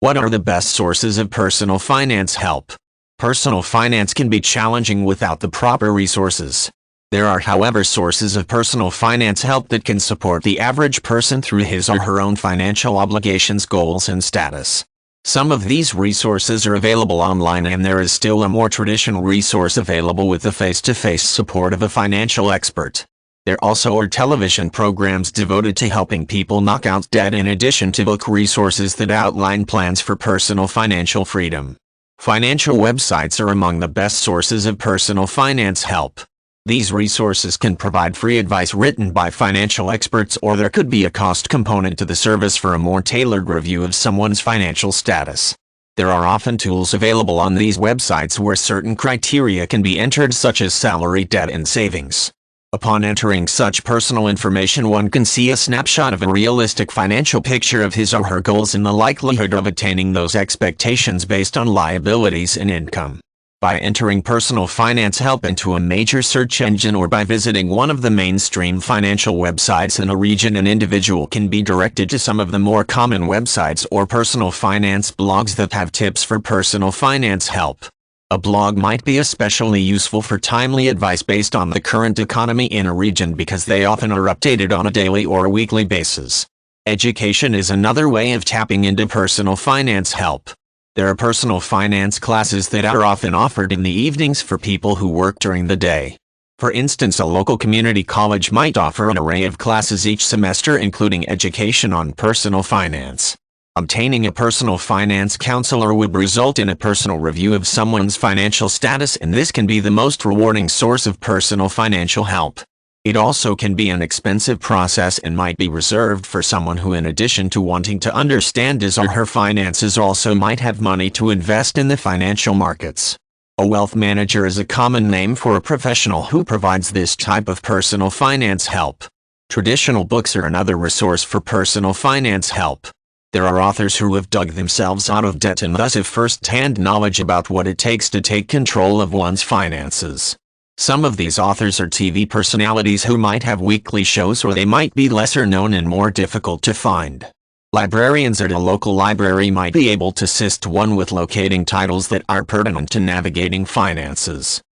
What are the best sources of personal finance help? Personal finance can be challenging without the proper resources. There are, however, sources of personal finance help that can support the average person through his or her own financial obligations, goals, and status. Some of these resources are available online, and there is still a more traditional resource available with the face-to-face support of a financial expert. There also are television programs devoted to helping people knock out debt, in addition to book resources that outline plans for personal financial freedom. Financial websites are among the best sources of personal finance help. These resources can provide free advice written by financial experts, or there could be a cost component to the service for a more tailored review of someone's financial status. There are often tools available on these websites where certain criteria can be entered, such as salary, debt, and savings. Upon entering such personal information, one can see a snapshot of a realistic financial picture of his or her goals and the likelihood of attaining those expectations based on liabilities and income. By entering personal finance help into a major search engine, or by visiting one of the mainstream financial websites in a region, an individual can be directed to some of the more common websites or personal finance blogs that have tips for personal finance help. A blog might be especially useful for timely advice based on the current economy in a region, because they often are updated on a daily or weekly basis. Education is another way of tapping into personal finance help. There are personal finance classes that are often offered in the evenings for people who work during the day. For instance, a local community college might offer an array of classes each semester, including education on personal finance. Obtaining a personal finance counselor would result in a personal review of someone's financial status, and this can be the most rewarding source of personal financial help. It also can be an expensive process and might be reserved for someone who, in addition to wanting to understand his or her finances, also might have money to invest in the financial markets. A wealth manager is a common name for a professional who provides this type of personal finance help. Traditional books are another resource for personal finance help. There are authors who have dug themselves out of debt and thus have first-hand knowledge about what it takes to take control of one's finances. Some of these authors are TV personalities who might have weekly shows, or they might be lesser known and more difficult to find. Librarians at a local library might be able to assist one with locating titles that are pertinent to navigating finances.